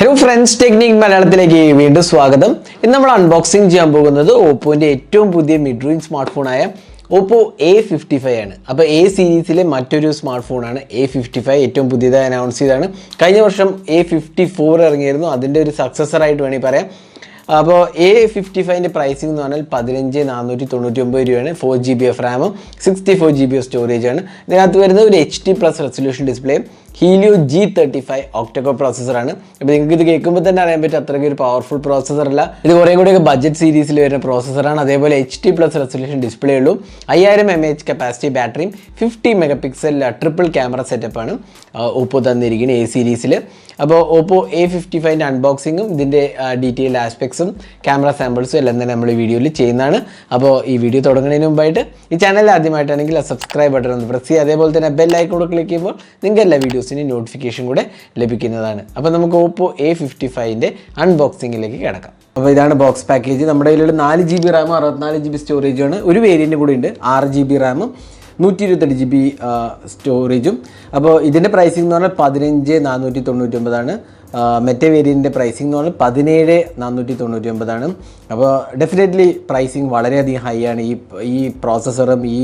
Hello friends, Technique Malayalamത്തിലേക്ക് വീണ്ടും സ്വാഗതം. ഇന്ന് നമ്മൾ അൺബോക്സിംഗ് ചെയ്യാൻ പോകുന്നത് ഓപ്പോന്റെ ഏറ്റവും പുതിയ മിഡ് റേഞ്ച് സ്മാർട്ട് ഫോണായ Oppo A55 ആണ്. അപ്പോൾ A സീരീസിലെ മറ്റൊരു സ്മാർട്ട് ഫോണാണ് A55. ഏറ്റവും പുതിയതായി അനൗൺസ് ചെയ്തതാണ്. കഴിഞ്ഞ വർഷം A54 ഇറങ്ങിയിരുന്നു. അതിന്റെ ഒരു സക്സസർ ആയിട്ട് വേണമെങ്കിൽ പറയാം. അപ്പോൾ A55ൻ്റെ പ്രൈസിംഗ് എന്ന് പറഞ്ഞാൽ 15,499 രൂപയാണ്. 4GB ഓഫ് റാമും 64GB ഓഫ് സ്റ്റോറേജാണ്. ഇതിനകത്ത് വരുന്നത് ഒരു HD+ റെസൊല്യൂഷൻ ഡിസ്പ്ലേയും Helio G35 octa-core പ്രോസസ്സറാണ്. അപ്പോൾ നിങ്ങൾക്ക് ഇത് കേൾക്കുമ്പോൾ തന്നെ അറിയാൻ പറ്റും അത്രയ്ക്ക് ഒരു പവർഫുൾ പ്രോസസ്സറല്ല. ഇത് കുറേ കൂടെയൊക്കെ ബഡ്ജറ്റ് സീരീസിൽ വരുന്ന പ്രോസസ്സറാണ്. അതേപോലെ HD+ റെസൊല്യൂഷൻ ഡിസ്പ്ലേ ഉള്ളൂ. 5000 mAh കപ്പാസിറ്റി ബാറ്ററിയും 50 മെഗാപിക്സൽ ട്രിപ്പിൾ ക്യാമറ സെറ്റപ്പാണ് ഓപ്പോ തന്നിരിക്കുന്നത് A സീരീസിൽ. അപ്പോൾ ഓപ്പോ A55ൻ്റെ അൺബോക്സിങ്ങും ഇതിൻ്റെ ഡീറ്റെയിൽ ആസ്പെക്ട്സും ക്യാമറ സാമ്പിൾസും എല്ലാം തന്നെ നമ്മൾ ഈ വീഡിയോയിൽ ചെയ്യുന്നതാണ്. അപ്പോൾ ഈ വീഡിയോ തുടങ്ങുന്നതിന് മുമ്പായിട്ട് ഈ ചാനൽ ആദ്യമായിട്ടാണെങ്കിൽ ആ സബ്സ്ക്രൈബ് ബട്ടൺ ഒന്ന് പ്രസ് ചെയ്യുക. അതേപോലെ തന്നെ ബെൽ ഐക്കൺ ക്ലിക്ക് ചെയ്യുമ്പോൾ നിങ്ങൾക്ക് എല്ലാ വീഡിയോസിനും നോട്ടിഫിക്കേഷൻ കൂടെ ലഭിക്കുന്നതാണ്. അപ്പോൾ നമുക്ക് ഓപ്പോ A55ൻ്റെ അൺബോക്സിങ്ങിലേക്ക് കിടക്കാം. അപ്പോൾ ഇതാണ് ബോക്സ് പാക്കേജ്. നമ്മുടെ കയ്യിലുള്ള 4GB റാമും 64GB സ്റ്റോറേജുമാണ്. ഒരു വേരിയൻ്റ് കൂടി ഉണ്ട്, 6GB റാമും 128GB സ്റ്റോറേജും. അപ്പോൾ ഇതിൻ്റെ പ്രൈസിംഗ് എന്ന് പറഞ്ഞാൽ 15,499 മറ്റേ വേരിയൻറ്റിൻ്റെ പ്രൈസിംഗ് എന്ന് പറഞ്ഞാൽ 17,499. അപ്പോൾ ഡെഫിനറ്റ്ലി പ്രൈസിങ് വളരെയധികം ഹൈ ആണ്. ഈ പ്രോസസ്സറും ഈ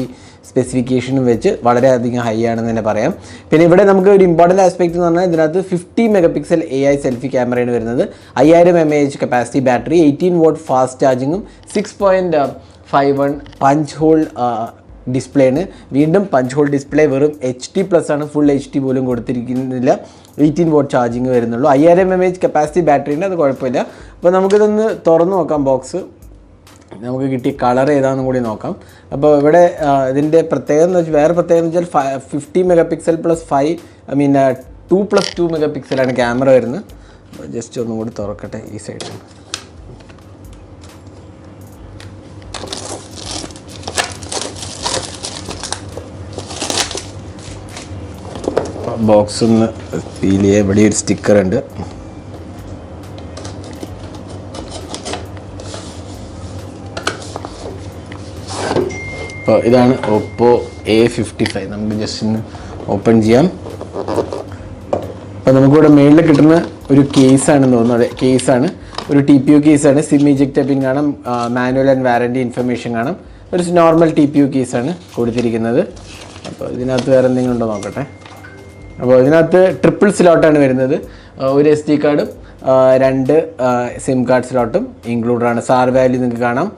സ്പെസിഫിക്കേഷനും വെച്ച് വളരെയധികം ഹൈ ആണെന്ന് തന്നെ പറയാം. പിന്നെ ഇവിടെ നമുക്ക് ഒരു ഇമ്പോർട്ടൻറ്റ് ആസ്പെക്റ്റ് എന്ന് പറഞ്ഞാൽ ഇതിനകത്ത് 50 മെഗാപിക്സൽ AI സെൽഫി ക്യാമറയാണ് വരുന്നത്. 5000 mAh capacity battery, 18W fast ചാർജിങ്ങും 6.51 പഞ്ച് ഹോൾ ഡിസ്പ്ലേയാണ്. വീണ്ടും പഞ്ച് ഹോൾ ഡിസ്പ്ലേ വെറും HD+ ആണ്, ഫുൾ HD പോലും കൊടുത്തിരിക്കുന്നില്ല. 18W ചാർജിങ് വരുന്നുള്ളൂ. 5000 mAh കപ്പാസിറ്റി ബാറ്ററിയുണ്ട്, അത് കുഴപ്പമില്ല. അപ്പോൾ നമുക്കിതൊന്ന് തുറന്ന് നോക്കാം. ബോക്സ് നമുക്ക് കിട്ടിയ കളർ ഏതാണെന്നും കൂടി നോക്കാം. അപ്പോൾ ഇവിടെ ഇതിൻ്റെ പ്രത്യേകത എന്ന് വെച്ചാൽ, വേറെ പ്രത്യേകത എന്ന് വെച്ചാൽ 50 മെഗാപിക്സൽ പ്ലസ് 2+2 മെഗാപിക്സലാണ് ക്യാമറ വരുന്നത്. ജസ്റ്റ് ഒന്നും കൂടി തുറക്കട്ടെ ഈ സൈഡിൽ. ബോക്സ് ഒന്ന് ഫീൽ ചെയ്യുക. ഇവിടെ ഒരു സ്റ്റിക്കർ ഉണ്ട്. അപ്പോൾ ഇതാണ് ഓപ്പോ A55. നമുക്ക് ജസ്റ്റ് ഒന്ന് ഓപ്പൺ ചെയ്യാം. അപ്പോൾ നമുക്കിവിടെ മേളിൽ കിട്ടുന്ന ഒരു കേസാണെന്ന് തോന്നുന്നു. അതെ, കേസാണ്. ഒരു TPU കേസാണ്. സിം ഇജക്റ്റ് പിൻ കാണാം, മാനുവൽ ആൻഡ് വാറൻറ്റി ഇൻഫർമേഷൻ കാണാം. ഒരു നോർമൽ TPU കേസാണ് കൊടുത്തിരിക്കുന്നത്. അപ്പോൾ ഇതിനകത്ത് വേറെ എന്തെങ്കിലും ഉണ്ടോ നോക്കട്ടെ. അപ്പോൾ ഇതിനകത്ത് ട്രിപ്പിൾ സ്ലോട്ടാണ് വരുന്നത്. ഒരു SD കാർഡും 2 സിം കാർഡ് സ്ലോട്ടും ഇൻക്ലൂഡാണ്. സാർ വാല്യൂ നിങ്ങൾക്ക് കാണാം.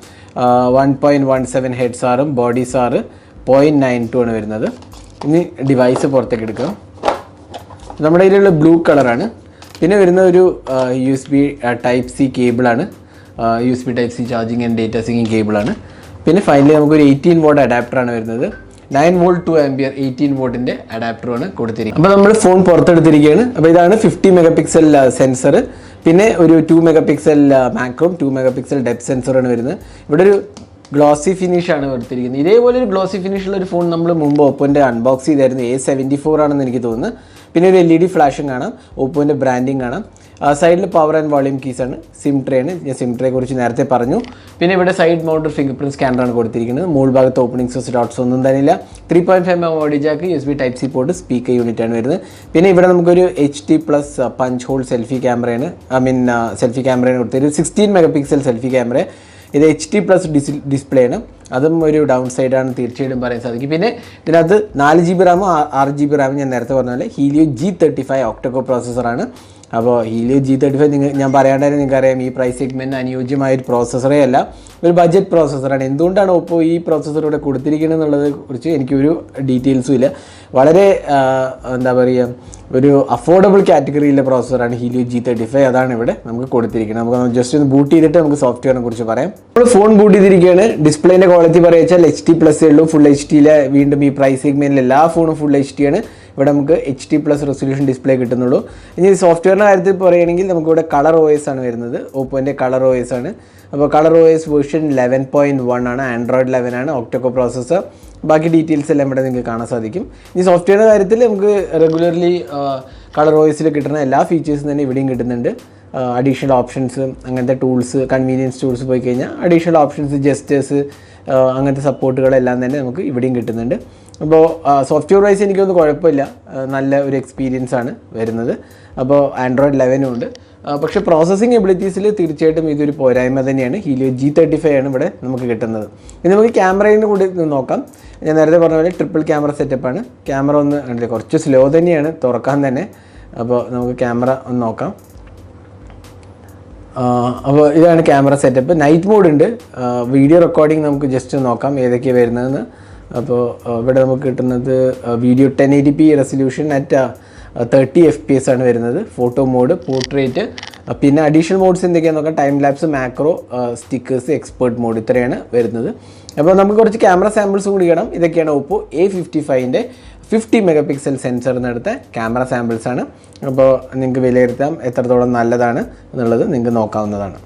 1.17 ഹെഡ് സാറും ബോഡി സാറ് 0.92 ആണ് വരുന്നത്. ഇനി ഡിവൈസ് പുറത്തേക്ക് എടുക്കാം. നമ്മുടെ കയ്യിലുള്ള ബ്ലൂ കളറാണ്. പിന്നെ വരുന്ന ഒരു USB Type-C കേബിളാണ്. USB Type-C charging and data syncing കേബിളാണ്. പിന്നെ ഫൈനലി നമുക്കൊരു 18W അഡാപ്റ്ററാണ് വരുന്നത്. 9V 2A 18W അഡാപ്റ്ററുമാണ് കൊടുത്തിരിക്കുന്നത്. അപ്പോൾ നമ്മൾ ഫോൺ പുറത്തെടുത്തിരിക്കുകയാണ്. അപ്പോൾ ഇതാണ് 50 മെഗാപിക്സൽ സെൻസർ, പിന്നെ ഒരു 2 മെഗാപിക്സൽ മാക്രോം, 2 മെഗാപിക്സൽ ഡെപ്ത് സെൻസറാണ് വരുന്നത്. ഇവിടെ ഒരു ഗ്ലോസി ഫിനിഷാണ് കൊടുത്തിരിക്കുന്നത്. ഇതേപോലെ ഒരു ഗ്ലോസി ഫിനിഷുള്ള ഒരു ഫോൺ നമ്മൾ മുമ്പ് ഓപ്പോൻ്റെ അൺബോക്സ് ചെയ്തായിരുന്നു. A74 ആണെന്ന് എനിക്ക് തോന്നുന്നു. പിന്നെ ഒരു LED ഫ്ലാഷും കാണാം, ഓപ്പോൻ്റെ ബ്രാൻഡിങ് കാണാം. സൈഡിൽ പവർ ആൻഡ് വോളിയം കീസാണ്. സിം ട്രേ ആണ്. ഞാൻ സിം ട്രേ കുറിച്ച് നേരത്തെ പറഞ്ഞു. പിന്നെ ഇവിടെ സൈഡ് മൗണ്ടഡ് ഫിംഗർ പ്രിൻറ്റ് സ്കാനറാണ് കൊടുത്തിരിക്കുന്നത്. മുകൾ ഭാഗത്ത് ഓപ്പണിങ്സോ സ്ലോട്ട്സോ ഒന്നും തന്നെ ഇല്ല. 3.5mm audio jack, USB Type-C port, speaker യൂണിറ്റാണ് വരുന്നത്. പിന്നെ ഇവിടെ നമുക്കൊരു HD+ പഞ്ച് ഹോൾ സെൽഫി ക്യാമറയാണ്, സെൽഫി ക്യാമറയാണ് കൊടുത്തത്. 16 മെഗാപിക്സൽ സെൽഫി ക്യാമറ. ഇത് HD+ ഡിസ്പ്ലേ ആണ്. അതും ഒരു ഡൗൺ സൈഡാണ് തീർച്ചയായിട്ടും പറയാൻ സാധിക്കും. പിന്നെ ഇതിനകത്ത് 4GB റാമും 6GB റാമും ഞാൻ നേരത്തെ പറഞ്ഞ പോലെ Helio G35 octa-core പ്രോസസ്സറാണ്. അപ്പോൾ Helio G35 ഞാൻ പറയാണ്ടായിരുന്നു, നിങ്ങൾക്കറിയാം ഈ പ്രൈസ് സെഗ്മെൻറ്റിന് അനുയോജ്യമായ ഒരു പ്രോസസ്സറേ അല്ല, ഒരു ബഡ്ജറ്റ് പ്രോസസ്സറാണ്. എന്തുകൊണ്ടാണ് ഓപ്പോ ഈ പ്രോസസ്സർ ഇവിടെ കൊടുത്തിരിക്കുന്നത് എന്നുള്ളതിനെ കുറിച്ച് എനിക്കൊരു ഡീറ്റെയിൽസും ഇല്ല. വളരെ എന്താ പറയുക, ഒരു അഫോർഡബിൾ കാറ്റഗറിയിലെ പ്രോസസ്സറാണ് Helio G35. അതാണ് ഇവിടെ നമുക്ക് കൊടുത്തിരിക്കുന്നത്. നമുക്ക് ജസ്റ്റ് ഒന്ന് ബൂട്ട് ചെയ്തിട്ട് നമുക്ക് സോഫ്റ്റ്വെയറിനെ കുറിച്ച് പറയാം. നമ്മൾ ഫോൺ ബൂട്ട് ചെയ്തിരിക്കുകയാണ്. ഡിസ്പ്ലേൻ്റെ ക്വാളിറ്റി പറയുക HD+ ഉള്ളൂ. ഫുൾ HD വീണ്ടും ഈ പ്രൈസ് സെഗ്മെൻറ്റിൽ എല്ലാ ഫോണും ഫുൾ HD ആണ്. ഇവിടെ നമുക്ക് HD+ റെസൊല്യൂഷൻ ഡിസ്പ്ലേ കിട്ടുന്നുള്ളൂ. ഇനി സോഫ്റ്റ്വെയറിൻ്റെ കാര്യത്തിൽ പറയുകയാണെങ്കിൽ നമുക്കിവിടെ കളർ OS ആണ് വരുന്നത്. ഓപ്പോൻ്റെ കളർ OS ആണ്. അപ്പോൾ കളർ OS വേർഷൻ 11.1 ആണ്. ആൻഡ്രോയിഡ് 11 ആണ്. octa-core processor. ബാക്കി ഡീറ്റെയിൽസ് എല്ലാം ഇവിടെ നിങ്ങൾക്ക് കാണാൻ സാധിക്കും. ഈ സോഫ്റ്റ്വെയറിൻ്റെ കാര്യത്തിൽ നമുക്ക് റെഗുലർലി കളർ OSൽ കിട്ടുന്ന എല്ലാ ഫീച്ചേഴ്സും തന്നെ ഇവിടെയും കിട്ടുന്നുണ്ട്. അഡീഷണൽ ഓപ്ഷൻസ്, അങ്ങനത്തെ ടൂൾസ്, കൺവീനിയൻസ് ടൂൾസ് പോയി കഴിഞ്ഞാൽ അഡീഷണൽ ഓപ്ഷൻസ്, ജസ്റ്റേഴ്സ്, അങ്ങനത്തെ സപ്പോർട്ടുകളെല്ലാം തന്നെ നമുക്ക് ഇവിടെയും കിട്ടുന്നുണ്ട്. അപ്പോൾ സോഫ്റ്റ്വെയർ വൈസ് എനിക്കൊന്നും കുഴപ്പമില്ല, നല്ല ഒരു എക്സ്പീരിയൻസ് ആണ് വരുന്നത്. അപ്പോൾ ആൻഡ്രോയിഡ് 11 ഉണ്ട്. പക്ഷേ പ്രോസസ്സിങ് എബിലിറ്റീസിൽ തീർച്ചയായിട്ടും ഇതൊരു പോരായ്മ തന്നെയാണ്. ഹീലിയോ G35 ആണ് ഇവിടെ നമുക്ക് കിട്ടുന്നത്. ഇനി നമുക്ക് ക്യാമറയിന് കൂടി നോക്കാം. ഞാൻ നേരത്തെ പറഞ്ഞ പോലെ ട്രിപ്പിൾ ക്യാമറ സെറ്റപ്പാണ്. ക്യാമറ ഒന്ന് കണ്ടില്ലേ, കുറച്ച് സ്ലോ തന്നെയാണ് തുറക്കാൻ തന്നെ. അപ്പോൾ നമുക്ക് ക്യാമറ ഒന്ന് നോക്കാം. അപ്പോൾ ഇതാണ് ക്യാമറ സെറ്റപ്പ്. നൈറ്റ് മോഡ് ഉണ്ട്. വീഡിയോ റെക്കോർഡിംഗ് നമുക്ക് ജസ്റ്റ് നോക്കാം ഏതൊക്കെയാണ് വരുന്നതെന്ന്. അപ്പോൾ ഇവിടെ നമുക്ക് കിട്ടുന്നത് video 1080p resolution at 30 FPS ആണ് വരുന്നത്. ഫോട്ടോ മോഡ്, പോർട്രേറ്റ്, പിന്നെ അഡീഷണൽ മോഡ്സ് എന്തൊക്കെയാണെന്ന് നോക്കാം. Time lapse, macro, stickers, expert mode, ഇത്രയാണ് വരുന്നത്. അപ്പോൾ നമുക്ക് കുറച്ച് ക്യാമറ സാമ്പിൾസും കൂടി കാണാം. ഇതൊക്കെയാണ് Oppo A55ൻ്റെ 50 മെഗാപിക്സൽ സെൻസറിനെടുത്ത ക്യാമറ സാമ്പിൾസാണ്. അപ്പോൾ നിങ്ങൾക്ക് വിലയിരുത്താം എത്രത്തോളം നല്ലതാണ് എന്നുള്ളത് നിങ്ങൾക്ക് നോക്കാവുന്നതാണ്.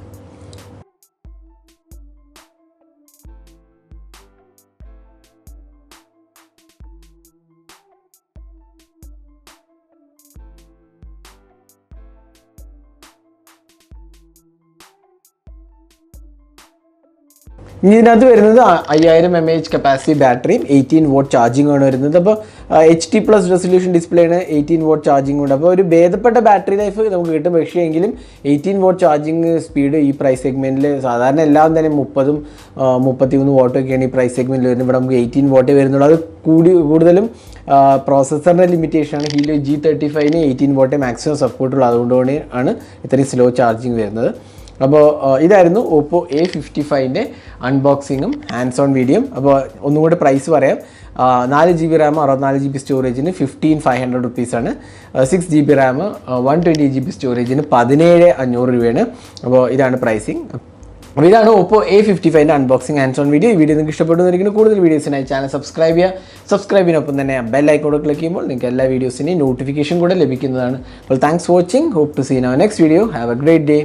ഇനി ഇതിനകത്ത് വരുന്നത് 5000 mAh കപ്പാസിറ്റി ബാറ്ററിയും 18 വാട്ട് ചാർജിങ് ആണ് വരുന്നത്. അപ്പോൾ HD+ റെസൊല്യൂഷൻ ഡിസ്പ്ലേ ആണ്, 18 വാട്ട് ചാർജിങ് ഉണ്ട്. അപ്പോൾ ഒരു ഭേദപ്പെട്ട ബാറ്ററി ലൈഫ് നമുക്ക് കിട്ടും. പക്ഷേ എങ്കിലും 18 വാട്ട് ചാർജിങ് സ്പീഡ് ഈ പ്രൈസ് സെഗ്മെൻറ്റിൽ സാധാരണ എല്ലാം തന്നെ 30 33 വാട്ടൊക്കെയാണ് ഈ പ്രൈസ് സെഗ്മെൻറ്റിൽ വരുന്നത്. ഇവിടെ നമുക്ക് 18 വാട്ടേ വരുന്നുള്ളൂ. അത് കൂടുതലും പ്രോസസ്സറിൻ്റെ ലിമിറ്റേഷനാണ്. Helio G35ന് 18 വാട്ടേ maximum സപ്പോർട്ടുള്ളൂ. അതുകൊണ്ടാണ് ഇത്രയും സ്ലോ ചാർജിങ് വരുന്നത്. അപ്പോൾ ഇതായിരുന്നു Oppo A55ൻ്റെ അൺബോക്സിങ്ങും ഹാൻഡ്സ് ഓൺ വീഡിയോയും. അപ്പോൾ ഒന്നും കൂടെ പ്രൈസ് പറയാം. 4GB റാം 64GB സ്റ്റോറേജിന് 15500 റുപ്പീസാണ്. 6GB റാം 128GB സ്റ്റോറേജിന് 17500 രൂപയാണ്. അപ്പോൾ ഇതാണ് പ്രൈസിങ്. അപ്പോൾ ഇതാണ് Oppo A55ൻ്റെ അൺബോക്സിങ് ഹാൻഡ്സ് ഓൺ വീഡിയോ. ഈ വീഡിയോ നിങ്ങൾക്ക് ഇഷ്ടപ്പെടുന്നതായിരിക്കും. കൂടുതൽ വീഡിയോസിനായി ചാനൽ സബ്സ്ക്രൈബ് ചെയ്യുക. സബ്സ്ക്രൈബിനൊപ്പം തന്നെ ബെൽ ഐക്കോൺ ക്ലിക്ക് ചെയ്യുമ്പോൾ നിങ്ങൾക്ക് എല്ലാ വീഡിയോസിൻ്റെയും നോട്ടിഫിക്കേഷൻ കൂടെ ലഭിക്കുന്നതാണ്. അപ്പോൾ thanks for watching. Hope to see in our next video. Have a great day.